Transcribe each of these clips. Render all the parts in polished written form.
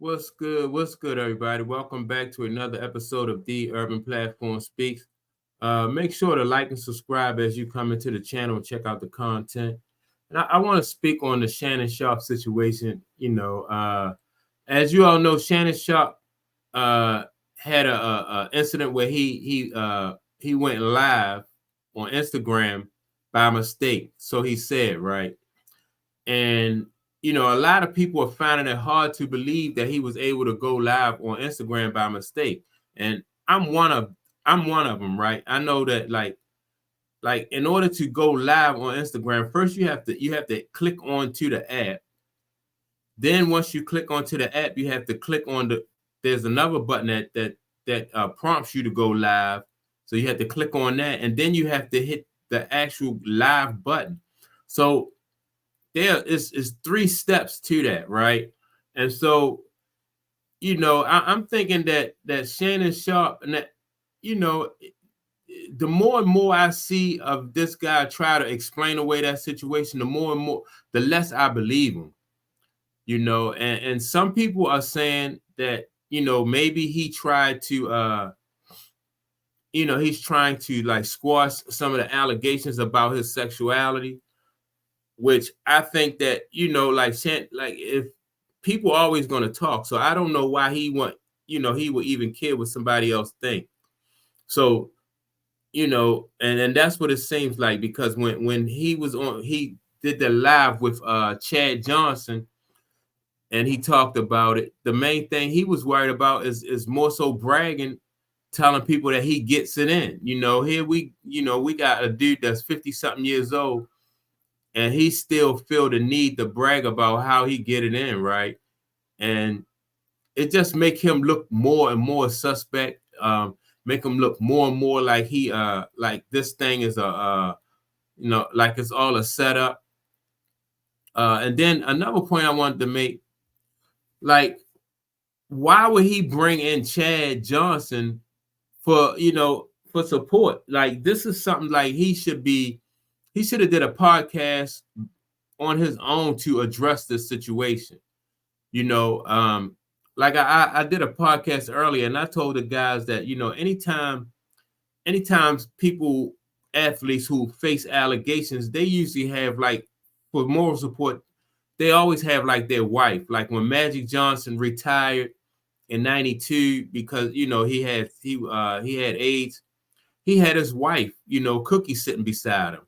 What's good? What's good, everybody? Welcome back to another episode of The Urban Platform Speaks. Make sure to like and subscribe as you come into the channel and check out the content. And I want to speak on the Shannon Sharp situation. As you all know, Shannon Sharp uh, had a incident where he went live on Instagram by mistake. So he said, right? And a lot of people are finding it hard to believe that he was able to go live on Instagram by mistake. And I'm one of them, right? I know that like in order to go live on Instagram, first you have to click onto the app. Then once you click onto the app, you have to click on there's another button that prompts you to go live. So you have to click on that, and then you have to hit the actual live button. So there is three steps to that, right? And so, I'm thinking that Shannon Sharp, and that, the more and more I see of this guy try to explain away that situation, the more and more, the less I believe him. And some people are saying that, maybe he tried to he's trying to like squash some of the allegations about his sexuality, which I think that, like if people are always going to talk, so I don't know why he would even care what somebody else think. So, and that's what it seems like, because when he did the live with Chad Johnson, and he talked about it, the main thing he was worried about is more so bragging, telling people that he gets it in. Here we got a dude that's 50 something years old, and he still feel the need to brag about how he get it in, right? And it just make him look more and more suspect, make him look more and more like he like this thing is like it's all a setup. And then another point I wanted to make, like, why would he bring in Chad Johnson for for support? Like, this is something like he should have did a podcast on his own to address this situation. Like I did a podcast earlier, and I told the guys that, anytime people, athletes who face allegations, they usually have, like, for moral support, they always have like their wife. Like when Magic Johnson retired in '92 because he had AIDS, he had his wife, Cookie, sitting beside him.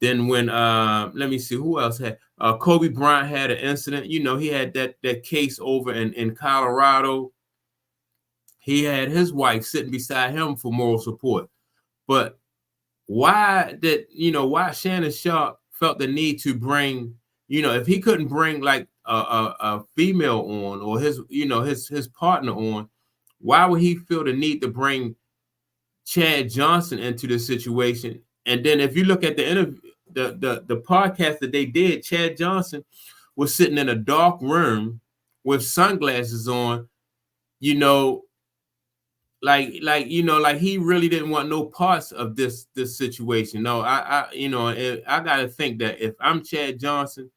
Then when let me see who else had Kobe Bryant had an incident. He had that case over in Colorado. He had his wife sitting beside him for moral support. But why Shannon Sharp felt the need to bring, if he couldn't bring like a female on, or his partner on, why would he feel the need to bring Chad Johnson into this situation? And then if you look at the interview, the podcast that they did, Chad Johnson was sitting in a dark room with sunglasses on, like he really didn't want no parts of this situation. No, I gotta think that if I'm Chad Johnson,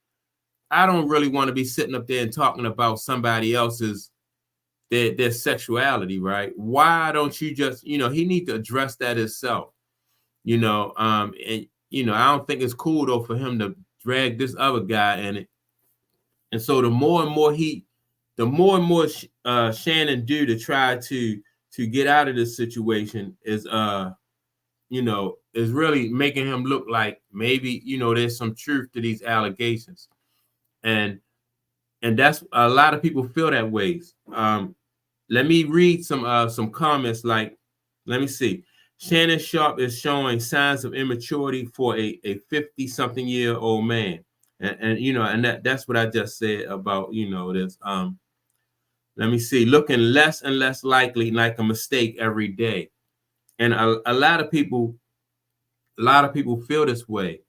I don't really want to be sitting up there and talking about somebody else's their sexuality, right? Why don't you just, he need to address that himself, and I don't think it's cool though for him to drag this other guy in it. And so the more and more Shannon do to try to get out of this situation is is really making him look like maybe, there's some truth to these allegations. And that's, a lot of people feel that ways. Let me read some comments. Like, let me see. Shannon Sharp is showing signs of immaturity for a 50-something-year-old man. And that's what I just said about, this. Let me see. Looking less and less likely, like a mistake every day. And a lot of people feel this way.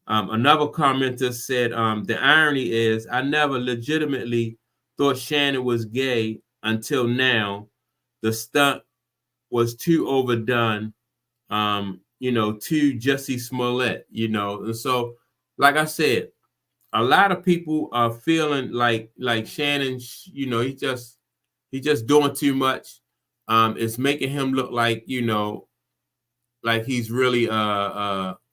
Another commenter said, the irony is I never legitimately thought Shannon was gay until now. The stunt was too overdone, too Jussie Smollett, And so, like I said, a lot of people are feeling like Shannon, He's just doing too much. It's making him look like, you know, like he's really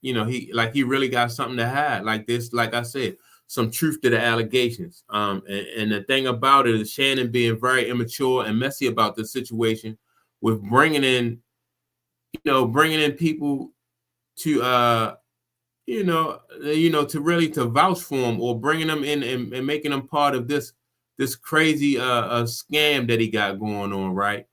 you know, he really got something to hide. Like this, like I said, some truth to the allegations. And the thing about it is Shannon being very immature and messy about the situation with bringing in, you know, bringing in people to to really to vouch for him, or bringing them in and making them part of this crazy scam that he got going on, right?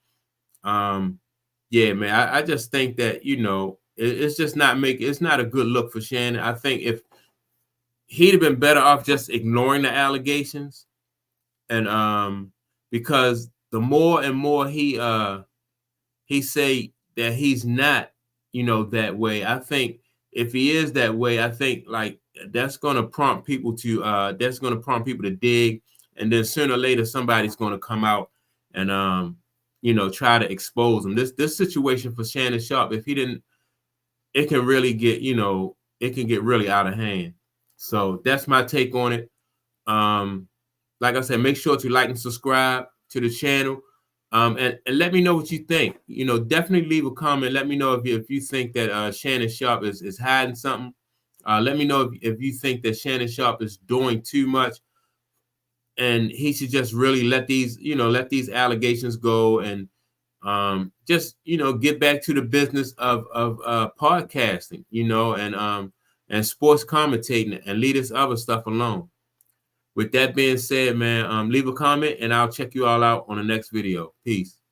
Yeah, man, I just think that, you know, it's just it's not a good look for Shannon. I think if he'd have been better off just ignoring the allegations, and because the more and more he say that he's not, you know, that way. I think if he is that way, I think like that's going to prompt people to dig, and then sooner or later somebody's going to come out and you know, try to expose him. This situation for Shannon Sharp, if he didn't, it can really get, you know, it can get really out of hand. So that's my take on it. Um, like I said, make sure to like and subscribe to the channel. And let me know what you think. You know, definitely leave a comment. Let me know if you think that Shannon Sharp is hiding something. Let me know if you think that Shannon Sharp is doing too much, and he should just really let these allegations go, and just, you know, get back to the business of podcasting, you know, and sports commentating, and leave this other stuff alone. With that being said, man, leave a comment and I'll check you all out on the next video. Peace.